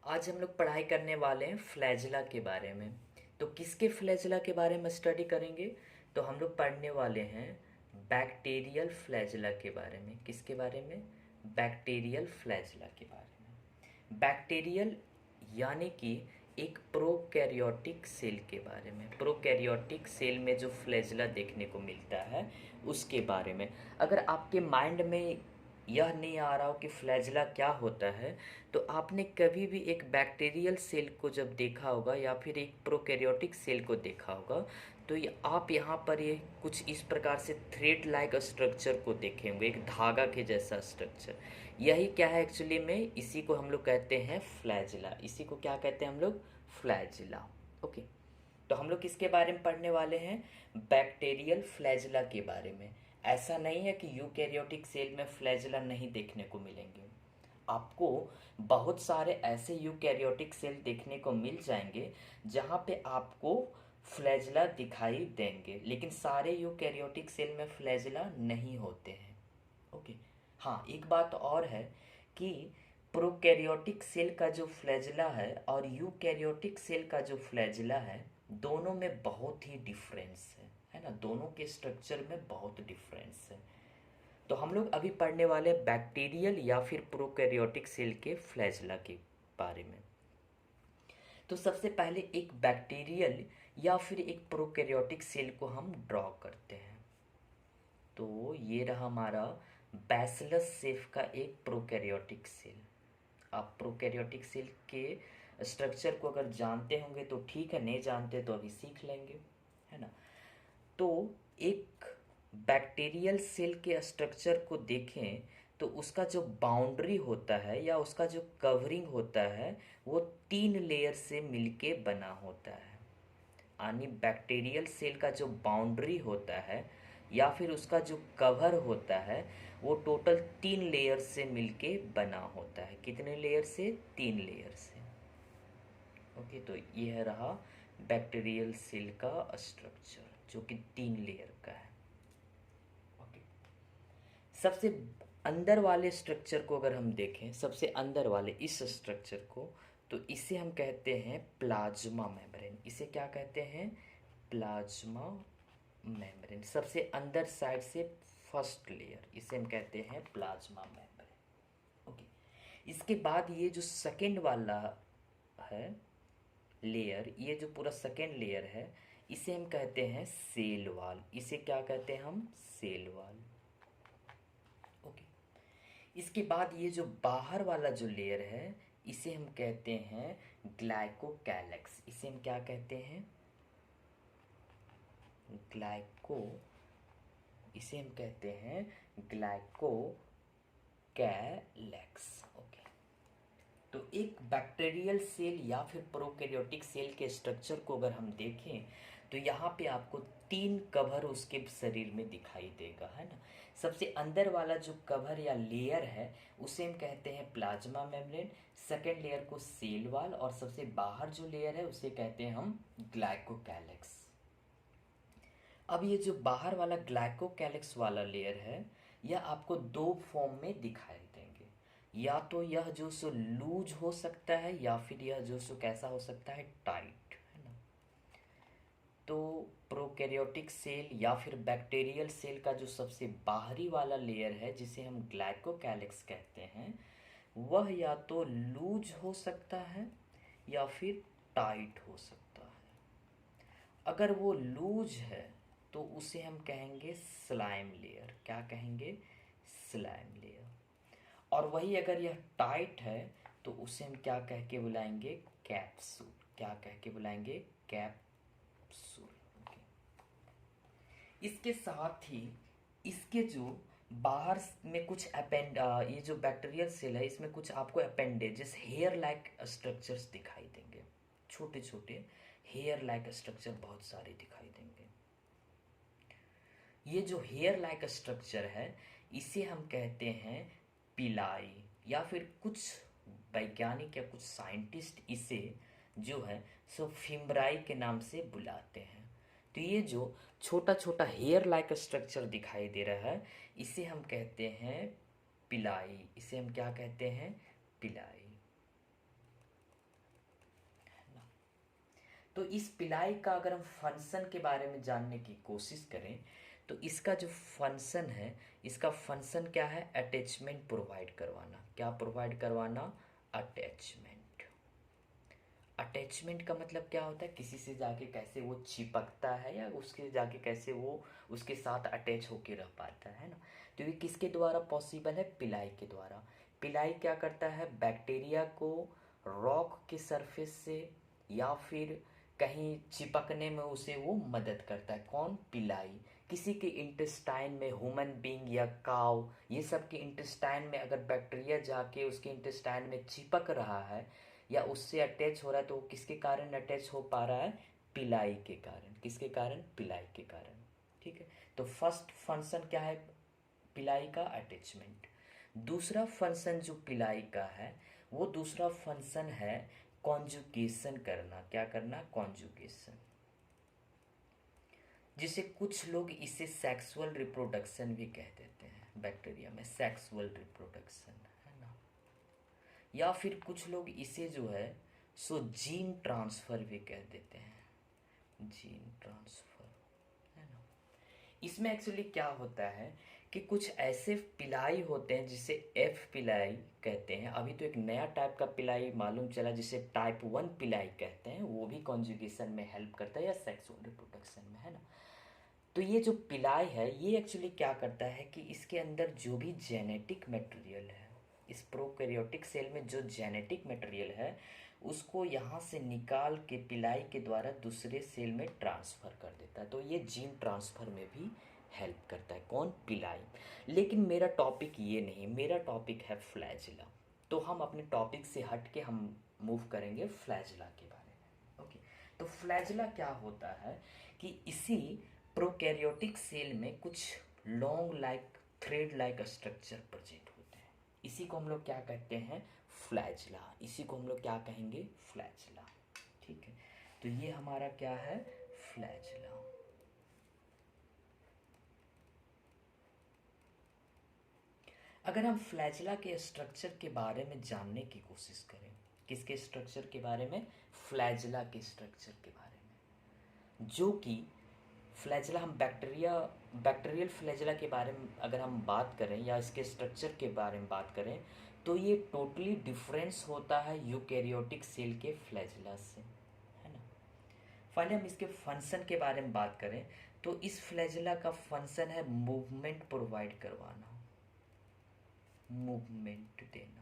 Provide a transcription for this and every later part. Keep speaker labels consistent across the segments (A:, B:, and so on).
A: आज हम लोग पढ़ाई करने वाले हैं फ्लैजिला के बारे में। तो किसके फ्लैजिला के बारे में स्टडी करेंगे? तो हम लोग पढ़ने वाले हैं बैक्टीरियल फ्लैजिला के बारे में। किसके बारे में? बैक्टीरियल फ्लैजिला के बारे में। बैक्टीरियल यानी कि एक प्रोकैरियोटिक सेल के बारे में। प्रोकैरियोटिक सेल में जो फ्लैजिला देखने को मिलता है उसके बारे में। अगर आपके माइंड में यह नहीं आ रहा हो कि फ्लैजिला क्या होता है, तो आपने कभी भी एक बैक्टीरियल सेल को जब देखा होगा या फिर एक प्रोकैरियोटिक सेल को देखा होगा, तो ये आप यहाँ पर ये कुछ इस प्रकार से थ्रेड लाइक स्ट्रक्चर को देखे होंगे, एक धागा के जैसा स्ट्रक्चर। यही क्या है एक्चुअली में, इसी को हम लोग कहते हैं फ्लैजिला। इसी को क्या कहते हैं हम लोग? फ्लैजिला। ओके। तो हम लोग किसके बारे में पढ़ने वाले हैं? बैक्टीरियल फ्लैजिला के बारे में। ऐसा नहीं है कि यूकैरियोटिक सेल में फ्लैजिला नहीं देखने को मिलेंगे। आपको बहुत सारे ऐसे यूकैरियोटिक सेल देखने को मिल जाएंगे जहाँ पे आपको फ्लैजिला दिखाई देंगे, लेकिन सारे यूकैरियोटिक सेल में फ्लैजिला नहीं होते हैं। ओके। हाँ, एक बात और है कि प्रोकैरियोटिक सेल का जो फ्लैजिला है और यूकैरियोटिक सेल का जो फ्लैजिला है, दोनों में बहुत ही डिफरेंस है ना? दोनों के स्ट्रक्चर में बहुत डिफरेंस है। तो हम लोग अभी पढ़ने वाले बैक्टीरियल या फिर प्रोकैरियोटिक सेल के फ्लैजिला के बारे में। तो सबसे पहले एक बैक्टीरियल या फिर एक प्रोकैरियोटिक सेल को हम ड्रॉ करते हैं। तो ये रहा हमारा बैसिलस सेफ का एक प्रोकैरियोटिक सेल। आप प्रोकैरियोटिक सेल के स्ट्रक्चर को अगर जानते होंगे तो ठीक है, नहीं जानते तो अभी सीख लेंगे, है ना? तो एक बैक्टीरियल सेल के स्ट्रक्चर को देखें तो उसका जो बाउंड्री होता है या उसका जो कवरिंग होता है वो 3 लेयर से मिलके बना होता है। यानी बैक्टीरियल सेल का जो बाउंड्री होता है या फिर उसका जो कवर होता है वो टोटल 3 लेयर से मिलके बना होता है। कितने लेयर से? 3 लेयर से। ओके। तो यह रहा बैक्टीरियल सेल का स्ट्रक्चर जो कि 3 लेयर का है। ओके। सबसे अंदर वाले स्ट्रक्चर को अगर हम देखें, सबसे अंदर वाले इस स्ट्रक्चर को, तो इसे हम कहते हैं प्लाज्मा मेम्ब्रेन। इसे क्या कहते हैं? Plasma membrane. सबसे अंदर साइड से फर्स्ट लेयर, इसे हम कहते हैं प्लाज्मा मेम्ब्रेन। ओके। इसके बाद ये जो सेकेंड वाला है लेयर, ये जो पूरा सेकेंड लेयर है, इसे हम कहते हैं सेल वाल। इसे क्या कहते हैं हम? Cell wall. ओके। इसके बाद ये जो बाहर वाला जो लेयर है इसे हम कहते हैं ग्लाइकोकैलेक्स। इसे हम क्या कहते हैं? ग्लाइको इसे हम कहते हैं ग्लाइकोकैलेक्स। ओके। तो एक बैक्टीरियल सेल या फिर प्रोकैरियोटिक सेल के स्ट्रक्चर को अगर हम देखें तो यहाँ पे आपको 3 कवर उसके शरीर में दिखाई देगा, है ना? सबसे अंदर वाला जो कवर या लेयर है उसे हम कहते हैं प्लाज्मा मेम्ब्रेन, सेकेंड लेयर को सेल वाल, और सबसे बाहर जो लेयर है उसे कहते हैं हम ग्लाइकोकैलेक्स। अब ये जो बाहर वाला ग्लाइकोकैलिक्स वाला लेयर है यह आपको 2 फॉर्म में दिखाई देंगे। या तो यह जो सो लूज हो सकता है या फिर यह जो सो कैसा हो सकता है? टाइट, है ना? तो प्रोकैरियोटिक सेल या फिर बैक्टीरियल सेल का जो सबसे बाहरी वाला लेयर है जिसे हम ग्लाइकोकैलिक्स कहते हैं, वह या तो लूज हो सकता है या फिर टाइट हो सकता है। अगर वो लूज है तो उसे हम कहेंगे स्लाइम लेयर। क्या कहेंगे? Slime layer. और वही अगर यह टाइट है तो उसे हम क्या कह के बुलाएंगे? कैप्सूल। क्या कह के बुलाएंगे? कैप्सूल। ओके। इसके साथ ही इसके जो बाहर में कुछ ये जो बैक्टीरियल सेल है इसमें कुछ आपको अपेंडेजेस, हेयर लाइक स्ट्रक्चर्स दिखाई देंगे। छोटे छोटे हेयर लाइक स्ट्रक्चर बहुत सारे दिखाई देंगे। ये जो हेयर लाइक स्ट्रक्चर है इसे हम कहते हैं पिलाई, या फिर कुछ वैज्ञानिक या कुछ साइंटिस्ट इसे जो है सो फिम्ब्राई के नाम से बुलाते हैं। तो ये जो छोटा छोटा हेयर लाइक स्ट्रक्चर दिखाई दे रहा है इसे हम कहते हैं पिलाई। इसे हम क्या कहते हैं? पिलाई। तो इस पिलाई का अगर हम फंक्शन के बारे में जानने की कोशिश करें तो इसका जो फंक्शन है, इसका फंक्शन क्या है? अटैचमेंट प्रोवाइड करवाना। क्या प्रोवाइड करवाना? अटैचमेंट। अटैचमेंट का मतलब क्या होता है? किसी से जाके कैसे वो चिपकता है या उसके जाके कैसे वो उसके साथ अटैच होके रह पाता है ना। तो ये किसके द्वारा पॉसिबल है? पिलाई के द्वारा। पिलाई क्या करता है? बैक्टीरिया को रॉक के सरफेस से या फिर कहीं चिपकने में उसे वो मदद करता है। कौन? पिलाई। किसी के इंटेस्टाइन में, ह्यूमन बींग या काव, ये सब के इंटेस्टाइन में अगर बैक्टीरिया जाके उसके इंटेस्टाइन में चिपक रहा है या उससे अटैच हो रहा है, तो वो किसके कारण अटैच हो पा रहा है? पिलाई के कारण। किसके कारण? पिलाई के कारण। ठीक है, तो फर्स्ट फंक्शन क्या है पिलाई का? अटैचमेंट। दूसरा फंक्शन जो पिलाई का है, वो दूसरा फंक्शन है कॉन्जुगेशन करना। क्या करना? कॉन्जुगेशन। जिसे कुछ लोग इसे सेक्सुअल रिप्रोडक्शन भी कह देते हैं। बैक्टीरिया में सेक्सुअल रिप्रोडक्शन है ना। या फिर कुछ लोग इसे जो है सो जीन ट्रांसफ़र भी कह देते हैं। जीन ट्रांसफ़र है ना। इसमें एक्चुअली क्या होता है कि कुछ ऐसे पिलाई होते हैं जिसे एफ पिलाई कहते हैं। अभी तो एक नया टाइप का पिलाई मालूम चला जिसे टाइप 1 पिलाई कहते हैं, वो भी कॉन्जुगेशन में हेल्प करता है या सेक्सुअल रिप्रोडक्शन में, है ना। तो ये जो पिलाई है ये एक्चुअली क्या करता है कि इसके अंदर जो भी जेनेटिक मटेरियल है, इस प्रोकैरियोटिक सेल में जो जेनेटिक मटेरियल है उसको यहाँ से निकाल के पिलाई के द्वारा दूसरे सेल में ट्रांसफ़र कर देता है। तो ये जीन ट्रांसफ़र में भी हेल्प करता है। कौन? पिलाई। लेकिन मेरा टॉपिक ये नहीं, मेरा टॉपिक है फ्लैजिला। तो हम अपने टॉपिक से हट के हम मूव करेंगे फ्लैजिला के बारे में। ओके, तो फ्लैजिला क्या होता है कि इसी प्रोकैरियोटिक सेल में कुछ long like thread like structure present होते हैं। इसी को हम लोग क्या कहते हैं? फ्लैजिला। इसी को हम लोग क्या कहेंगे? फ्लैजिला। ठीक है, तो ये हमारा क्या है? फ्लैजिला। अगर हम फ्लैजिला के स्ट्रक्चर के बारे में जानने की कोशिश करें, किसके स्ट्रक्चर के बारे में? फ्लैजिला के स्ट्रक्चर के बारे में। जो कि फ्लैजिला, हम बैक्टीरियल फ्लैजिला के बारे में अगर हम बात करें या इसके स्ट्रक्चर के बारे में बात करें तो ये टोटली डिफरेंस होता है यूकैरियोटिक सेल के फ्लैजिला से, है ना। फाइनली हम इसके फंक्शन के बारे में बात करें तो इस फ्लैजिला का फंक्शन है मूवमेंट प्रोवाइड करवाना, मूवमेंट देना।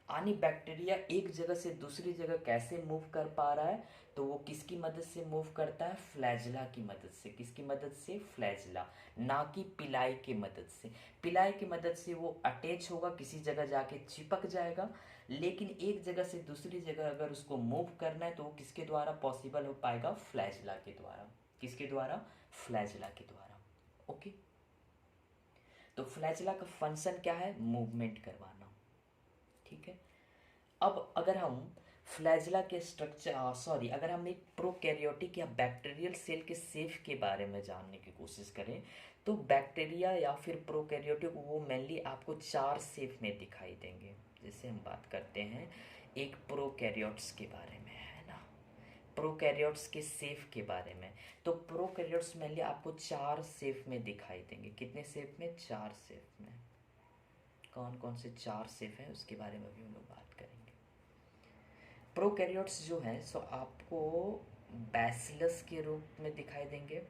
A: यानी बैक्टीरिया एक जगह से दूसरी जगह कैसे मूव कर पा रहा है? तो वो किसकी मदद से मूव करता है? फ्लैजिला की मदद से। किसकी मदद से? फ्लैजिला, ना कि पिलाई की मदद से। पिलाई की मदद से वो अटैच होगा, किसी जगह जाके चिपक जाएगा, लेकिन एक जगह से दूसरी जगह अगर उसको मूव करना है तो वो किसके द्वारा पॉसिबल हो पाएगा? फ्लैजिला के द्वारा। किसके द्वारा? फ्लैजिला के द्वारा। ओके, तो फ्लैजिला का फंक्शन क्या है? मूवमेंट करवाना। ठीक है, अब अगर हम फ्लैजिला के स्ट्रक्चर अगर हम एक प्रोकैरियोटिक या बैक्टीरियल सेल के सेफ के बारे में जानने की कोशिश करें तो बैक्टीरिया या फिर प्रोकैरियोटिक वो मेनली आपको 4 सेफ में दिखाई देंगे। जैसे हम बात करते हैं एक प्रोकैरियोट्स के बारे में, है ना, प्रोकैरियोट्स के सेफ के बारे में। तो प्रोकैरियोट्स मेनली आपको 4 सेफ में दिखाई देंगे। कितने सेफ में? 4 सेफ में। कौन कौन से 4 सेफ हैं उसके बारे में भी हम लोग बात करेंगे। प्रोकैरियोट्स जो हैं सो आपको बैसिलस के रूप में दिखाई देंगे,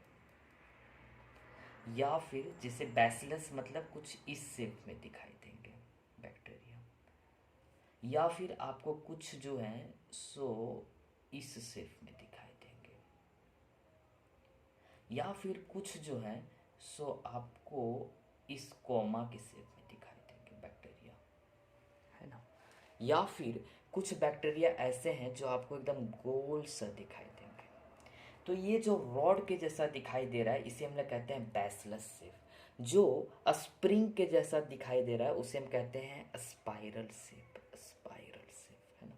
A: या फिर जैसे बैसिलस मतलब कुछ इस शेप में दिखाई देंगे बैक्टीरिया, या फिर आपको कुछ जो हैं सो इस शेप में दिखाई देंगे, या फिर कुछ जो हैं सो आपको इस कोमा के शेप में दिखाई देंगे बैक्टीरिया, है ना। या फिर कुछ बैक्टीरिया ऐसे हैं जो आपको एकदम गोल सा दिखाई देंगे। तो ये जो रॉड के जैसा दिखाई दे रहा है इसे हम लोग कहते हैं बैसिलस शेप। जो स्प्रिंग के जैसा दिखाई दे रहा है उसे हम कहते हैं स्पाइरल शेप, स्पाइरल शेप, है ना।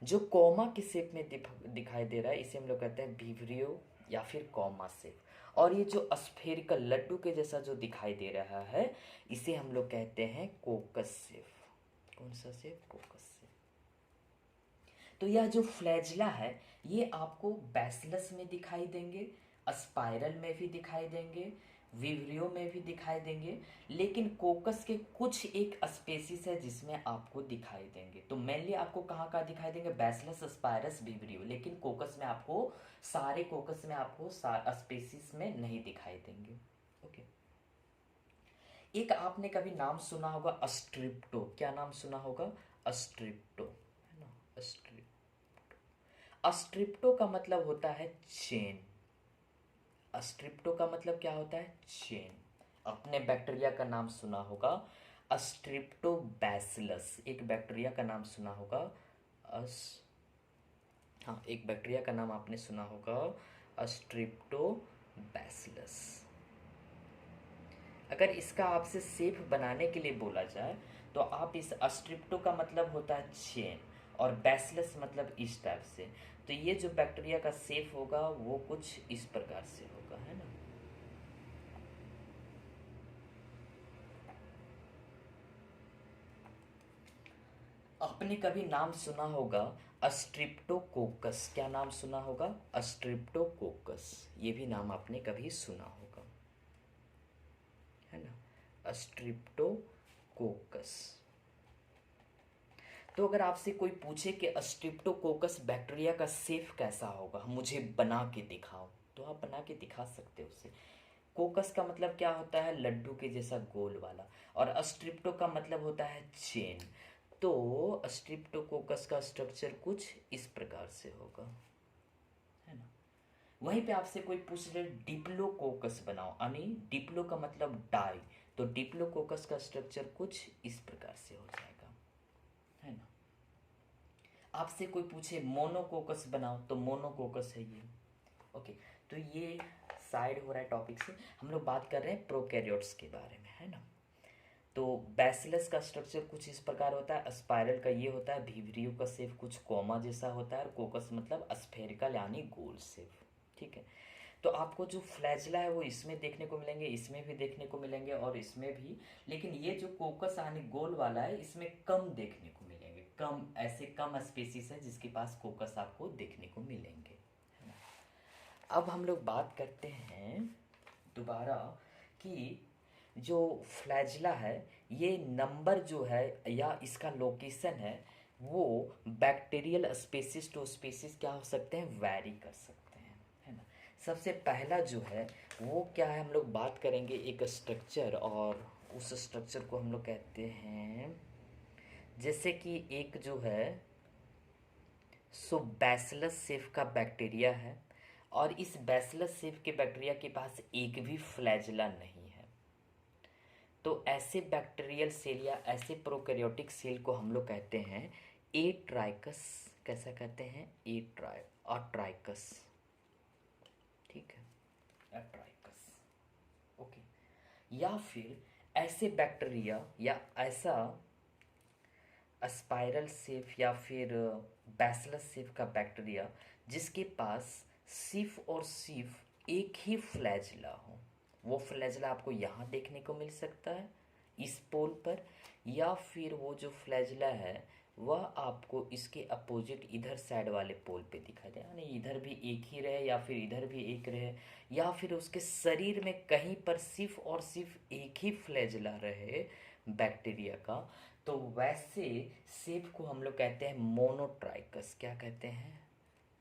A: जो कॉमा के शेप में दिखाई दे रहा है इसे हम लोग कहते हैं विब्रियो या फिर कॉमा शेप। और ये जो स्फेरिकल लड्डू के जैसा जो दिखाई दे रहा है इसे हम लोग कहते हैं कोकस शेप। कौन सा शेप? कोकस शेप। तो यह जो फ्लैजिला है ये आपको बैसिलस में दिखाई देंगे, स्पाइरल में भी दिखाई देंगे, विवरियो में भी दिखाई देंगे, लेकिन कोकस के कुछ एक स्पेसीज है जिसमें आपको दिखाई देंगे। तो मेनली आपको कहाँ कहाँ दिखाई देंगे? बैसिलस, स्पाइरस, विवरियो, लेकिन कोकस में आपको, सारे कोकस में आपको स्पेसीज में नहीं दिखाई देंगे। ओके। एक आपने कभी नाम सुना होगा अस्ट्रिप्टो। क्या नाम सुना होगा? अस्ट्रिप्टो, है ना? अस्ट्रिप्टो, अस्ट्रिप्टो का मतलब होता है चेन। अस्ट्रिप्टो का मतलब क्या होता है? चेन। अपने बैक्टीरिया का नाम सुना होगा अस्ट्रिप्टोबैसिलस। एक बैक्टीरिया का नाम सुना होगा अस हाँ, एक बैक्टीरिया का नाम आपने सुना होगा अस्ट्रिप्टोबैसिलस। अगर इसका आपसे सेफ बनाने के लिए बोला जाए तो आप इस अस्ट्रिप्टो का मतलब होता है चेन और बैसिलस मतलब इस टाइप से। तो ये जो बैक्टीरिया का सेफ होगा वो कुछ इस प्रकार से होगा, है ना? आपने कभी नाम सुना होगा अस्ट्रिप्टोकोकस। क्या नाम सुना होगा? अस्ट्रिप्टोकोकस। ये भी नाम आपने कभी सुना होगा, है ना? अस्ट्रिप्टोकोकस। तो अगर आपसे कोई पूछे कि स्ट्रिप्टोकोकस बैक्टीरिया का सेफ कैसा होगा, मुझे बना के दिखाओ, तो आप बना के दिखा सकते हो उसे। कोकस का मतलब क्या होता है? लड्डू के जैसा गोल वाला। और स्ट्रिप्टो का मतलब होता है चेन। तो स्ट्रिप्टोकोकस का स्ट्रक्चर कुछ इस प्रकार से होगा, है ना? वहीं पे आपसे कोई पूछ रहे डिप्लोकोकस बनाओ, यानी डिप्लो का मतलब डाई, तो डिप्लोकोकस का स्ट्रक्चर कुछ इस प्रकार से हो जाएगा, है ना? आपसे कोई पूछे मोनोकोकस बनाओ, तो मोनोकोकस है ये। ओके। तो ये साइड हो रहा है टॉपिक से, हम लोग बात कर रहे हैं प्रोकैरियोट्स के बारे में, है ना? तो बैसिलस का स्ट्रक्चर कुछ इस प्रकार होता है, स्पाइरल का ये होता है, विवरियो का शेप कुछ कोमा जैसा होता है, और कोकस मतलब स्फेरिकल यानी गोल शेप। ठीक है। तो आपको जो फ्लैजिला है वो इसमें देखने को मिलेंगे, इसमें भी देखने को मिलेंगे और इसमें भी, लेकिन ये जो कोकस यानी गोल वाला है इसमें कम देखने को मिलेंगे। कम, ऐसे कम स्पीसीज है जिसके पास कोकस आपको देखने को मिलेंगे, है ना? अब हम लोग बात करते हैं दोबारा कि जो फ्लैजिला है ये नंबर जो है या इसका लोकेशन है वो बैक्टीरियल स्पेसिस टू स्पेसिस क्या हो सकते हैं? वैरी कर सकते हैं, है ना? सबसे पहला जो है वो क्या है, हम लोग बात करेंगे एक स्ट्रक्चर, और उस स्ट्रक्चर को हम लोग कहते हैं, जैसे कि एक जो है सो बैसिलस सेफ का बैक्टीरिया है, और इस बैसिलस सेफ के बैक्टीरिया के पास एक भी फ्लैजिला नहीं है। तो ऐसे बैक्टीरियल सेल या ऐसे प्रोकैरियोटिक सेल को हम लोग कहते हैं एट्राइकस। कैसा कहते हैं? अट्राइकस। ठीक है, अट्राइकस। ओके। या फिर ऐसे बैक्टीरिया या ऐसा स्पाइरल सेफ या फिर बैसिलस सेफ का बैक्टीरिया जिसके पास सिर्फ और सिर्फ एक ही फ्लैजिला हो। वो फ्लैजिला आपको यहाँ देखने को मिल सकता है इस पोल पर, या फिर वो जो फ्लैजिला है वह आपको इसके अपोजिट इधर साइड वाले पोल पे दिखाई दे, यानी इधर भी एक ही रहे या फिर इधर भी एक रहे, या फिर उसके शरीर में कहीं पर सिर्फ और सिर्फ एक ही फ्लैजिला रहे बैक्टीरिया का। तो वैसे सेप को हम लोग कहते हैं मोनोट्राइकस। क्या कहते हैं?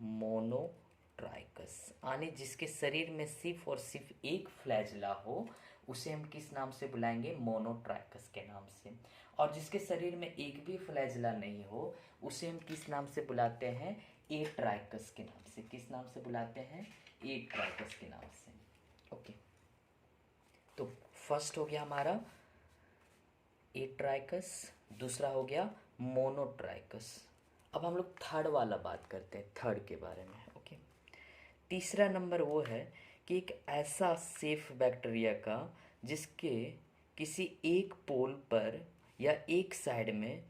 A: मोनोट्राइकस, यानी जिसके शरीर में सिर्फ और सिर्फ एक फ्लैजिला हो उसे हम किस नाम से बुलाएंगे? मोनोट्राइकस के नाम से। और जिसके शरीर में एक भी फ्लैजिला नहीं हो उसे हम किस नाम से बुलाते हैं? एट्राइकस के नाम से। किस नाम से बुलाते हैं? एट्राइकस के नाम से। ओके। तो फर्स्ट हो गया हमारा एट्राइकस, दूसरा हो गया मोनोट्राइकस। अब हम लोग थर्ड वाला बात करते हैं, थर्ड के बारे में। ओके। तीसरा नंबर वो है कि एक ऐसा सेफ बैक्टीरिया का जिसके किसी एक पोल पर या एक साइड में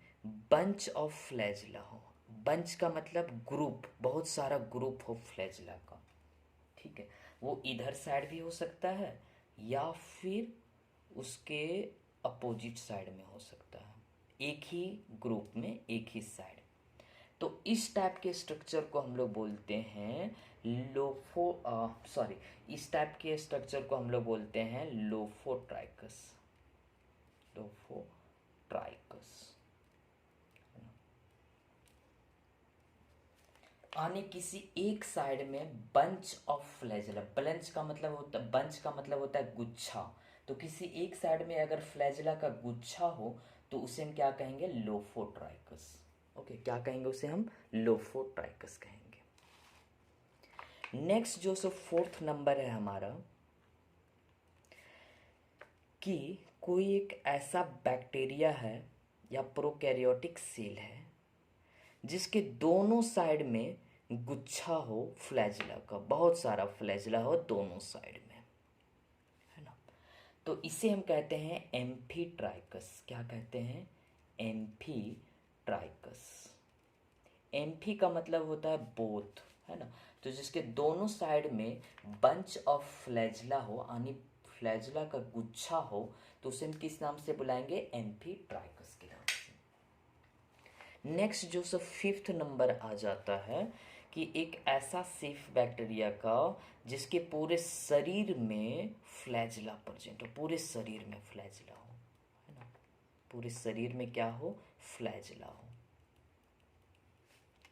A: बंच ऑफ फ्लैजिला हो। बंच का मतलब ग्रुप, बहुत सारा ग्रुप हो फ्लैजिला का। ठीक है। वो इधर साइड भी हो सकता है या फिर उसके अपोजिट साइड में हो सकता है, एक ही ग्रुप में एक ही साइड। तो इस टाइप के स्ट्रक्चर को हम लोग बोलते हैं इस टाइप के स्ट्रक्चर को हम लोग बोलते हैं लोफोट्राइकस। लोफोट्राइकस आने किसी एक साइड में बंच ऑफ फ्लैजेला, बंच का मतलब होता है गुच्छा। तो किसी एक साइड में अगर फ्लैजेला का गुच्छा हो तो उसे हम क्या कहेंगे? लोफोट्राइकस। ओके, क्या कहेंगे उसे हम? लोफोट्राइकस कहेंगे। नेक्स्ट जो फोर्थ नंबर है हमारा, कि कोई एक ऐसा बैक्टीरिया है या प्रोकैरियोटिक सेल है जिसके दोनों साइड में गुच्छा हो फ्लैजिला का, बहुत सारा फ्लैजिला हो दोनों साइड में, है ना। तो इसे हम कहते हैं एम्फीट्राइकस। क्या कहते हैं? एम्फीट्राइकस। एम्फी का मतलब होता है बोथ, है ना। तो जिसके दोनों साइड में बंच ऑफ फ्लैजिला हो, यानी फ्लैजिला का गुच्छा हो, तो उसे हम किस नाम से बुलाएंगे? एम्फीट्राइकस के नाम से। नेक्स्ट जो फिफ्थ नंबर आ जाता है कि एक ऐसा सिफ बैक्टीरिया का जिसके पूरे शरीर में फ्लैजिला प्रेजेंट हो, पूरे शरीर में फ्लैजिला हो, है ना। पूरे शरीर में क्या हो? फ्लैजिला हो।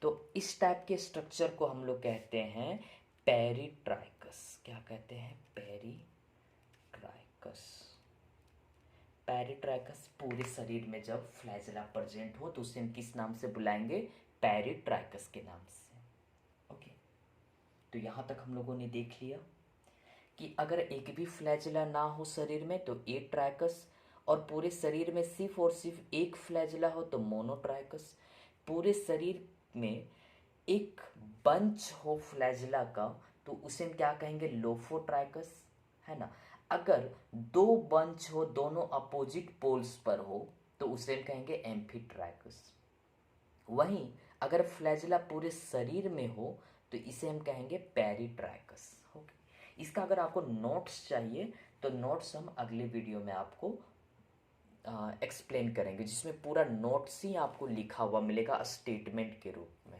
A: तो इस टाइप के स्ट्रक्चर को हम लोग कहते हैं पेरिट्राइकस। क्या कहते हैं? पेरिट्राइकस। पेरिट्राइकस पूरे शरीर में जब फ्लैजिला प्रेजेंट हो तो उसे हम किस नाम से बुलाएंगे? पेरिट्राइकस के नाम से। ओके, तो यहाँ तक हम लोगों ने देख लिया कि अगर एक भी फ्लैजिला ना हो शरीर में तो एट्राइकस, और पूरे शरीर में सिर्फ और सिर्फ एक फ्लैजिला हो तो मोनोट्राइकस, पूरे शरीर में एक बंच हो फ्लैजिला का तो उसे हम क्या कहेंगे? लोफोट्राइकस, है ना। अगर दो बंच हो, दोनों अपोजिट पोल्स पर हो तो उसे हम कहेंगे एम्फीट्राइकस। वहीं अगर फ्लैजिला पूरे शरीर में हो तो इसे हम कहेंगे पेरिट्राइकस। ओके, इसका अगर आपको नोट्स चाहिए तो नोट्स हम अगले वीडियो में आपको एक्सप्लेन करेंगे, जिसमें पूरा नोट्स ही आपको लिखा हुआ मिलेगा स्टेटमेंट के रूप में।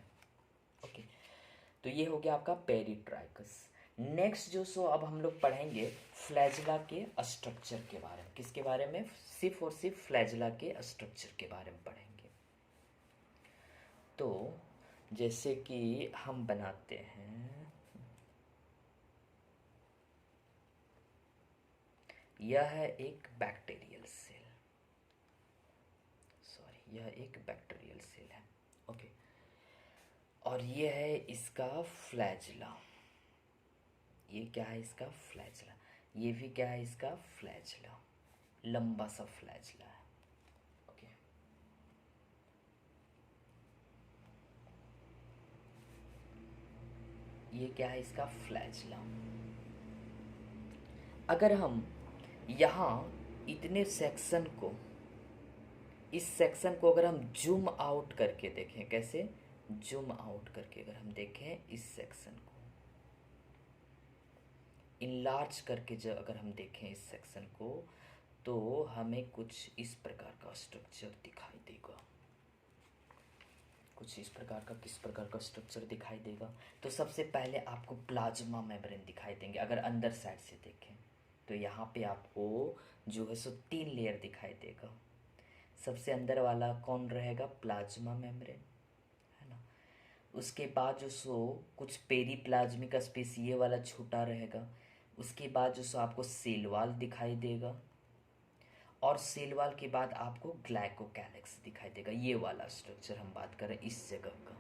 A: ओके, तो ये हो गया आपका पेरिट्राइकस। नेक्स्ट जो अब हम लोग पढ़ेंगे फ्लैजिला के स्ट्रक्चर के बारे में। किसके बारे में? सिर्फ और सिर्फ फ्लैजिला के स्ट्रक्चर के बारे में पढ़ेंगे। तो जैसे कि हम बनाते हैं, यह है एक बैक्टीरियल सेल, यह एक बैक्टीरियल सेल है। ओके, और ये है इसका फ्लैजिला। ये क्या है? इसका फ्लैजिला। ये भी क्या है? इसका फ्लैजिला, लंबा सा फ्लैजिला है। ओके, ये क्या है? इसका फ्लैजिला। अगर हम यहाँ इतने सेक्शन को, इस सेक्शन को अगर हम जूम आउट करके देखें, कैसे? जूम आउट करके अगर हम देखें इस सेक्शन को, इनलार्ज करके जब अगर हम देखें इस सेक्शन को, तो हमें कुछ इस प्रकार का स्ट्रक्चर दिखाई देगा। कुछ इस प्रकार का, किस प्रकार का स्ट्रक्चर दिखाई देगा? तो सबसे पहले आपको प्लाज्मा मेम्ब्रेन दिखाई देंगे। अगर अंदर साइड से देखें तो यहाँ पे आपको जो है 3 लेयर दिखाई देगा। सबसे अंदर वाला कौन रहेगा? प्लाज्मा मेम्ब्रेन, है ना। उसके बाद कुछ पेरीप्लाज्मिक स्पेस ये वाला छोटा रहेगा। उसके बाद आपको सेल वॉल दिखाई देगा, और सेल वॉल के बाद आपको ग्लाइकोकैलिक्स दिखाई देगा। ये वाला स्ट्रक्चर हम बात करें इस जगह का,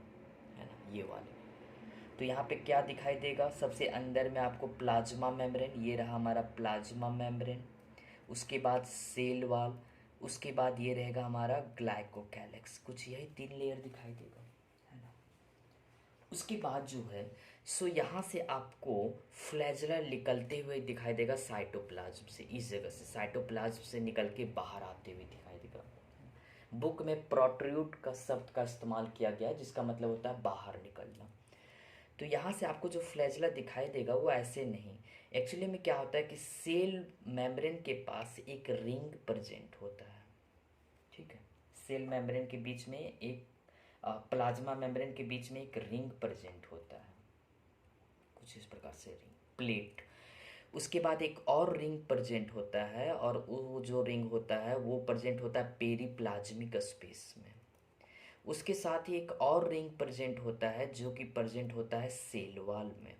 A: है ना, ये वाले। तो यहाँ पे क्या दिखाई देगा? सबसे अंदर में आपको प्लाज्मा मेम्ब्रेन, ये रहा हमारा प्लाज्मा मेम्ब्रेन। उसके बाद सेल वॉल, उसके बाद ये रहेगा हमारा ग्लाइकोकैलिक्स। कुछ यही 3 लेयर दिखाई देगा, है ना। उसके बाद जो है यहाँ से आपको फ्लैजिला निकलते हुए दिखाई देगा साइटोप्लाज्म से। इस जगह से साइटोप्लाज्म से निकल के बाहर आते हुए दिखाई देगा। बुक में प्रोट्रूड का शब्द का इस्तेमाल किया गया, जिसका मतलब होता है बाहर निकलना। तो यहाँ से आपको जो फ्लैजिला दिखाई देगा वो ऐसे नहीं, एक्चुअली में क्या होता है कि सेल मेम्ब्रेन के पास एक रिंग प्रेजेंट होता है। ठीक है, सेल मेम्ब्रेन के बीच में एक प्लाज्मा मेम्ब्रेन के बीच में एक रिंग प्रेजेंट होता है, कुछ इस प्रकार से रिंग प्लेट। उसके बाद एक और रिंग प्रेजेंट होता है, और वो जो रिंग होता है वो प्रेजेंट होता है पेरीप्लाज्मिक स्पेस में। उसके साथ ही एक और रिंग प्रेजेंट होता है जो कि प्रेजेंट होता है सेल वॉल में,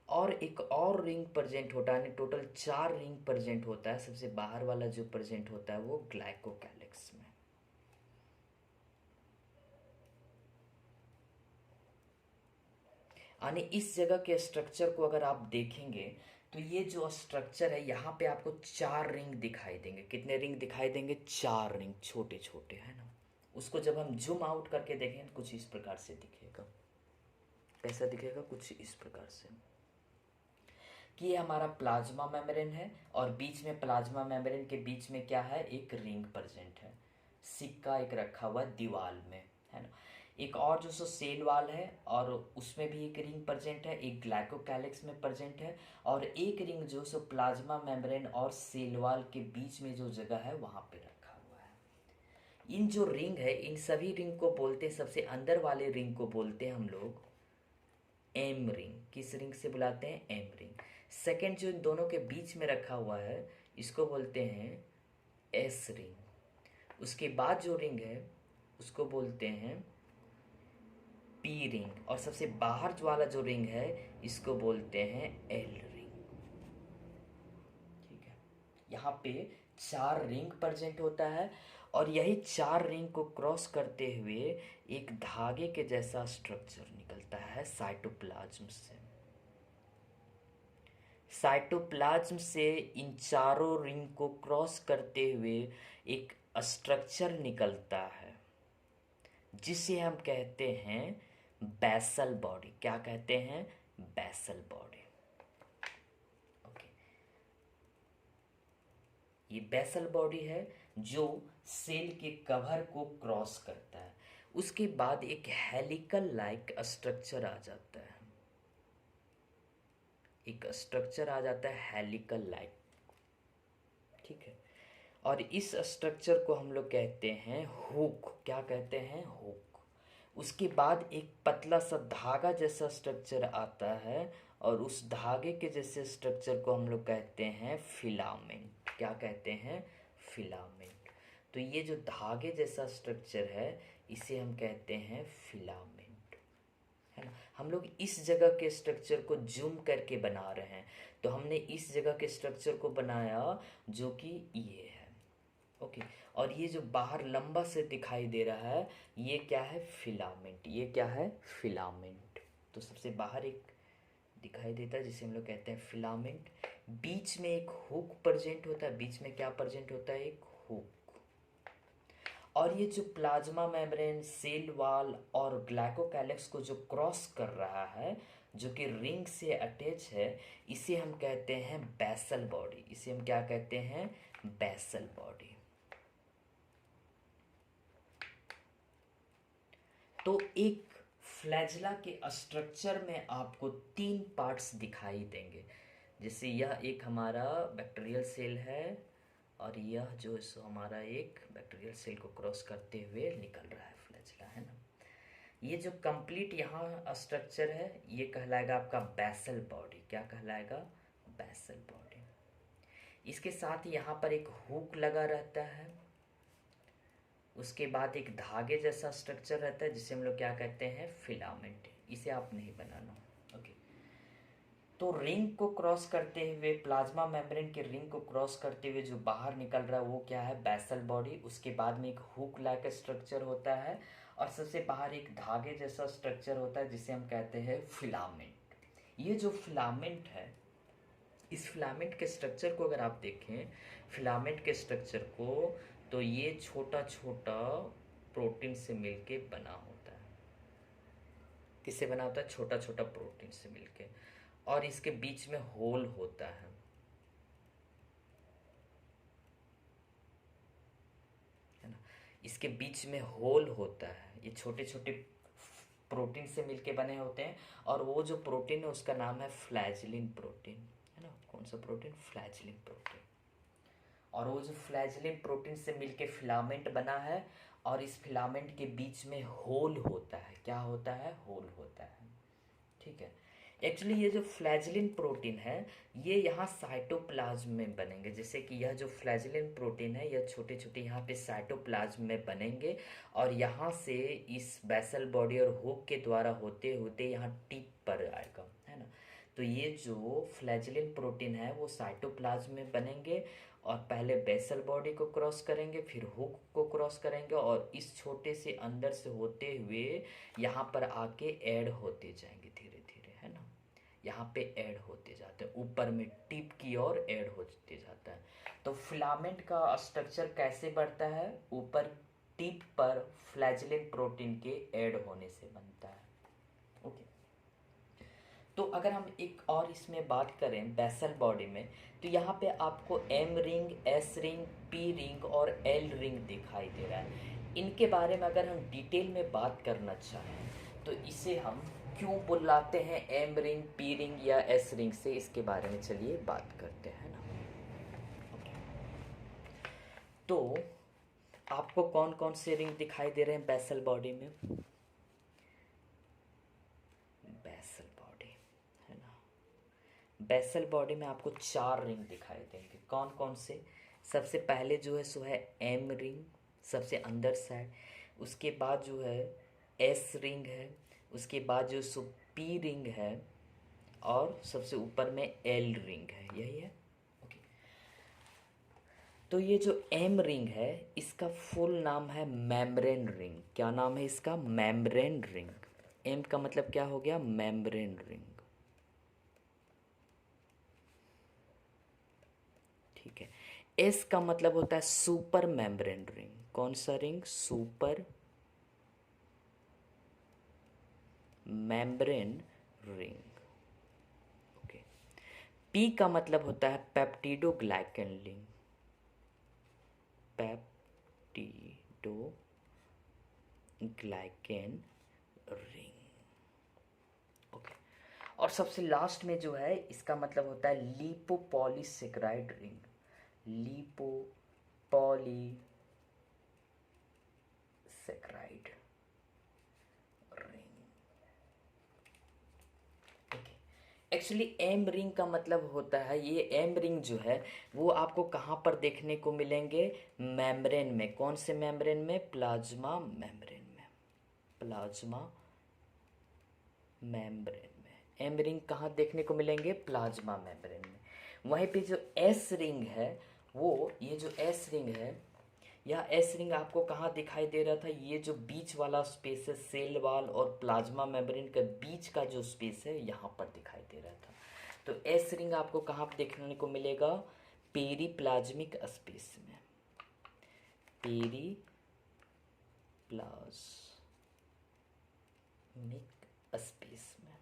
A: और एक और रिंग प्रेजेंट होता है, टोटल 4 रिंग प्रेजेंट होता है। सबसे बाहर वाला जो प्रेजेंट होता है वो ग्लाइकोकैलिक्स में। यानी इस जगह के स्ट्रक्चर को अगर आप देखेंगे तो ये जो स्ट्रक्चर है यहाँ पे आपको 4 रिंग दिखाई देंगे। कितने रिंग दिखाई देंगे? 4 रिंग, छोटे छोटे, है ना। उसको जब हम जूम आउट करके देखें तो कुछ इस प्रकार से दिखेगा। कैसा दिखेगा? कुछ इस प्रकार से कि ये हमारा प्लाज्मा मेम्ब्रेन है, और बीच में प्लाज्मा मेम्ब्रेन के बीच में क्या है? एक रिंग प्रेजेंट है, सिक्का एक रखा हुआ है दीवार में, है ना। एक और जो सो सेल वाल है, और उसमें भी एक रिंग प्रेजेंट है, एक ग्लाइकोकैलिक्स में प्रेजेंट है, और एक रिंग जो सो प्लाज्मा मेम्ब्रेन और सेल वाल के बीच में जो जगह है वहाँ पे रखा हुआ है। इन जो रिंग है, इन सभी रिंग को बोलते हैं, सबसे अंदर वाले रिंग को बोलते हैं हम लोग एम रिंग। किस रिंग से बुलाते हैं? M ring. सेकेंड जो इन दोनों के बीच में रखा हुआ है इसको बोलते हैं एस रिंग। उसके बाद जो रिंग है उसको बोलते हैं पी रिंग, और सबसे बाहर वाला जो रिंग है इसको बोलते हैं एल रिंग। ठीक है, यहाँ पे 4 रिंग प्रेजेंट होता है, और यही 4 रिंग को क्रॉस करते हुए एक धागे के जैसा स्ट्रक्चर निकलता है साइटोप्लाज्म से। साइटोप्लाज्म से इन चारों रिंग को क्रॉस करते हुए एक स्ट्रक्चर निकलता है जिसे हम कहते हैं बेसल बॉडी। क्या कहते हैं? Basal body. ओके, ये बेसल बॉडी है जो सेल के कवर को क्रॉस करता है। उसके बाद एक हेलिकल लाइक स्ट्रक्चर आ जाता है, एक स्ट्रक्चर आ जाता है हेलिकल लाइक। ठीक है, और इस स्ट्रक्चर को हम लोग कहते हैं हुक। क्या कहते हैं? हुक। उसके बाद एक पतला सा धागा जैसा स्ट्रक्चर आता है, और उस धागे के जैसे स्ट्रक्चर को हम लोग कहते हैं फिलामेंट। क्या कहते हैं? फिलामेंट। तो ये जो धागे जैसा स्ट्रक्चर है इसे हम कहते हैं फिलामेंट, है ना। हम लोग इस जगह के स्ट्रक्चर को जूम करके बना रहे हैं, तो हमने इस जगह के स्ट्रक्चर को बनाया जो कि ये है। ओके, और ये जो बाहर लंबा से दिखाई दे रहा है ये क्या है? फिलामेंट। ये क्या है? फिलामेंट। तो सबसे बाहर एक दिखाई देता है जिसे हम लोग कहते हैं फिलामेंट। बीच में एक हुक प्रेजेंट होता है। बीच में क्या प्रेजेंट होता है? एक हुक। और ये जो प्लाज्मा मेम्ब्रेन, सेल वॉल और ग्लाइकोकैलिक्स को जो क्रॉस कर रहा है, जो कि रिंग से अटैच है, इसे हम कहते हैं बेसल बॉडी। इसे हम क्या कहते हैं? Basal body. तो एक फ्लैजला के स्ट्रक्चर में आपको 3 पार्ट्स दिखाई देंगे। जैसे यह एक हमारा बैक्टीरियल सेल है, और यह जो सो हमारा एक बैक्टीरियल सेल को क्रॉस करते हुए निकल रहा है फ्लैजला, है ना। ये जो कंप्लीट यहाँ स्ट्रक्चर है ये कहलाएगा आपका बेसल बॉडी। क्या कहलाएगा? Basal body. इसके साथ ही यहाँ पर एक हुक लगा रहता है। उसके बाद एक धागे जैसा स्ट्रक्चर रहता है जिसे हम लोग क्या कहते हैं? फिलामेंट। इसे आप नहीं बनाना। ओके, तो रिंग को क्रॉस करते हुए, प्लाज्मा मेम्ब्रेन के रिंग को क्रॉस करते हुए जो बाहर निकल रहा है वो क्या है? Basal body. उसके बाद में एक हुक लाइक स्ट्रक्चर होता है, और सबसे बाहर एक धागे जैसा स्ट्रक्चर होता है जिसे हम कहते हैं फिलामेंट। ये जो फिलामेंट है, इस फिलामेंट के स्ट्रक्चर को अगर आप देखें, फिलामेंट के स्ट्रक्चर को, तो ये छोटा छोटा प्रोटीन से मिलके बना होता है। किससे बना होता है? छोटा छोटा प्रोटीन से मिलके, और इसके बीच में होल होता है ना। इसके बीच में होल होता है। ये छोटे छोटे प्रोटीन से मिलके बने होते हैं, और वो जो प्रोटीन है उसका नाम है फ्लैजलिन प्रोटीन, है ना। कौन सा प्रोटीन? फ्लैजलिन प्रोटीन। और वो जो फ्लैजलिन प्रोटीन से मिलके फिलामेंट बना है, और इस फिलामेंट के बीच में होल होता है। क्या होता है? होल होता है। ठीक है। एक्चुअली ये जो फ्लैजलिन प्रोटीन है ये यहाँ साइटोप्लाज्म में बनेंगे। जैसे कि यह जो फ्लैजलिन प्रोटीन है यह छोटे छोटे यहाँ पे साइटोप्लाज्म में बनेंगे और यहाँ से इस बेसल बॉडी और हुक के द्वारा होते होते यहाँ टिप पर आएगा, है ना। तो ये जो फ्लैजलिन प्रोटीन है वो साइटोप्लाज्म में बनेंगे और पहले बेसल बॉडी को क्रॉस करेंगे, फिर हुक को क्रॉस करेंगे और इस छोटे से अंदर से होते हुए यहाँ पर आके ऐड होते जाएंगे धीरे धीरे, है ना। यहाँ पे ऐड होते जाते हैं, ऊपर में टिप की ओर ऐड होते जाता है। तो फिलामेंट का स्ट्रक्चर कैसे बढ़ता है? ऊपर टिप पर फ्लैजलिन प्रोटीन के ऐड होने से बनता है। ओके। तो अगर हम एक और इसमें बात करें बेसल बॉडी में, तो यहाँ पे आपको M ring, S ring, P ring और एल रिंग दिखाई दे रहा है। इनके बारे में अगर हम डिटेल में बात करना चाहें तो इसे हम क्यों बुलाते हैं एम रिंग, पी रिंग या एस रिंग से, इसके बारे में चलिए बात करते हैं ना। तो आपको कौन कौन से रिंग दिखाई दे रहे हैं बेसल बॉडी में? बेसल बॉडी, है ना। बेसल बॉडी में आपको 4 रिंग दिखाई देंगे। कौन कौन से? सबसे पहले जो है सो है एम रिंग, सबसे अंदर साइड। उसके बाद जो है एस रिंग है, उसके बाद जो सो पी रिंग है और सबसे ऊपर में एल रिंग है। यही है। ओके। तो ये जो एम रिंग है इसका फुल नाम है मेम्ब्रेन रिंग। क्या नाम है इसका? Membrane ring. एम का मतलब क्या हो गया? Membrane ring. ठीक है। एस का मतलब होता है सुपर मेम्ब्रेन रिंग। कौन सा ring? Super membrane ring. Okay. P का मतलब होता है peptidoglycan ring. Peptidoglycan ring. Okay. और सबसे लास्ट में जो है इसका मतलब होता है lipopolysaccharide ring. Lipopolysaccharide ring. Actually M ring का मतलब होता है, ये एम रिंग जो है वो आपको कहाँ पर देखने को मिलेंगे? मेम्ब्रेन में। कौन से मेम्ब्रेन में? प्लाज्मा मेम्ब्रेन में। प्लाज्मा मेम्ब्रेन में एम रिंग कहाँ देखने को मिलेंगे? प्लाज्मा मेम्ब्रेन में। वहीं पे जो एस रिंग है वो, ये जो एस रिंग है, यह एस रिंग आपको कहाँ दिखाई दे रहा था? ये जो बीच वाला स्पेस है सेल वाल और प्लाज्मा मेम्ब्रेन के बीच का जो स्पेस है यहाँ पर दिखाई दे रहा था। तो एस रिंग आपको कहाँ पर देखने को मिलेगा? पेरीप्लाज्मिक स्पेस में। पेरीप्लाज्मिक स्पेस में,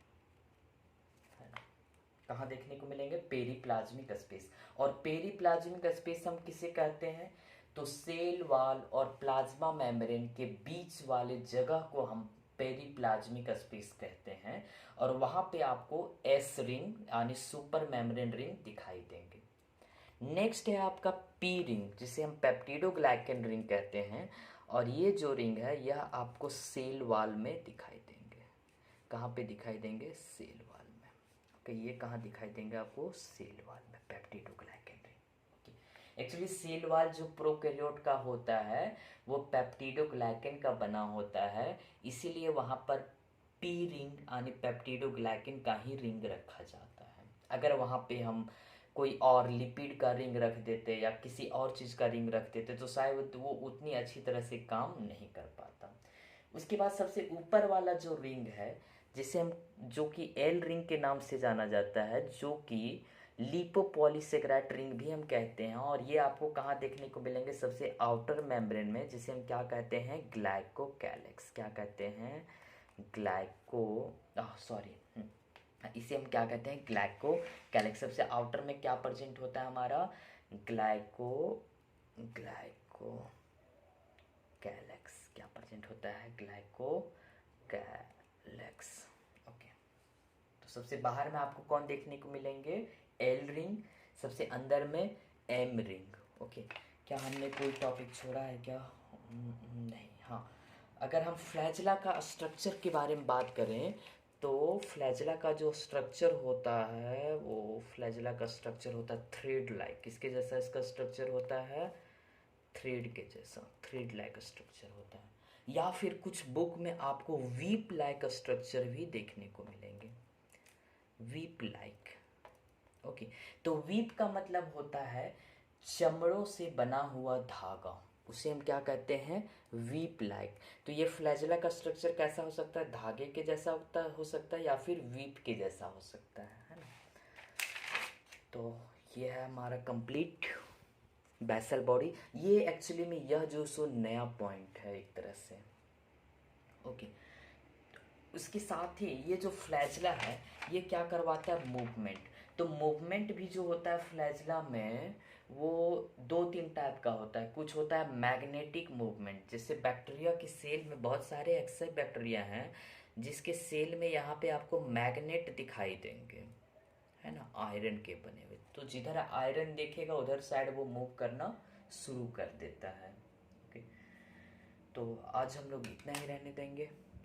A: है ना। कहाँ देखने को मिलेंगे? Periplasmic space. और पेरीप्लाज्मिक स्पेस हम किसे कहते हैं? तो सेल वाल और प्लाज्मा मेम्ब्रेन के बीच वाले जगह को हम पेरीप्लाज्मिक स्पेस कहते हैं। और वहाँ पे आपको एस रिंग यानी सुपर मेम्ब्रेन रिंग दिखाई देंगे। नेक्स्ट है आपका पी रिंग जिसे हम पेप्टिडोग्लाइकन रिंग कहते हैं। और ये जो रिंग है यह आपको सेल वाल में दिखाई देंगे। कहाँ पे दिखाई देंगे? सेल वाल में। ओके। ये कहाँ दिखाई देंगे आपको? सेल वाल में, peptidoglycan ring. Actually cell wall जो प्रोकैरियोट का होता है वो पेप्टिडोग्लाइकन का बना होता है, इसीलिए वहाँ पर पी रिंग यानी पेप्टिडोग्लाइकन का ही रिंग रखा जाता है। अगर वहाँ पे हम कोई और लिपिड का रिंग रख देते या किसी और चीज़ का रिंग रख देते तो शायद वो उतनी अच्छी तरह से काम नहीं कर पाता। उसके बाद सबसे ऊपर वाला जो रिंग है जिसे हम, जो कि एल रिंग के नाम से जाना जाता है, जो कि लिपोपॉलीसेकेराइड रिंग भी हम कहते हैं। और ये आपको कहाँ देखने को मिलेंगे? सबसे आउटर मेम्ब्रेन में, जिसे हम क्या कहते हैं? ग्लाइकोकैलिक्स। क्या कहते हैं? सॉरी, इसे हम क्या कहते हैं? ग्लाइकोकैलिक्स। सबसे आउटर में क्या प्रेजेंट होता है हमारा? ग्लाइकोकैलिक्स क्या प्रेजेंट होता है? ग्लाइकोकैलिक्स। ओके। तो सबसे बाहर में आपको कौन देखने को मिलेंगे? L ring. सबसे अंदर में एम रिंग। ओके। क्या हमने कोई टॉपिक छोड़ा है क्या? नहीं। हाँ, अगर हम फ्लैजला का स्ट्रक्चर के बारे में बात करें तो फ्लैजला का जो स्ट्रक्चर होता है वो फ्लैजला का स्ट्रक्चर होता है थ्रेड लाइक। किसके जैसा इसका स्ट्रक्चर होता है? थ्रेड के जैसा, थ्रेड लाइक स्ट्रक्चर होता है। या फिर कुछ बुक में आपको वीप लाइक स्ट्रक्चर भी देखने को मिलेंगे, वीप लाइक। ओके, तो वीप का मतलब होता है चमड़ों से बना हुआ धागा, उसे हम क्या कहते हैं? Weep like. तो ये फ्लैजला का स्ट्रक्चर कैसा हो सकता है? धागे के जैसा हो सकता है या फिर वीप के जैसा हो सकता है ना। तो ये है हमारा कंप्लीट बेसल बॉडी। ये एक्चुअली में यह जो सो नया पॉइंट है एक तरह से। ओके, उसके साथ ही ये जो फ्लैजला है ये क्या करवाता है? मूवमेंट। तो मूवमेंट भी जो होता है फ्लैजला में वो दो तीन टाइप का होता है। कुछ होता है मैग्नेटिक मूवमेंट, जैसे बैक्टीरिया के सेल में बहुत सारे ऐसे बैक्टीरिया हैं जिसके सेल में यहाँ पे आपको मैग्नेट दिखाई देंगे, है ना, आयरन के बने हुए। तो जिधर आयरन देखेगा उधर साइड वो मूव करना शुरू कर देता है। ओके, तो आज हम लोग इतना ही रहने देंगे।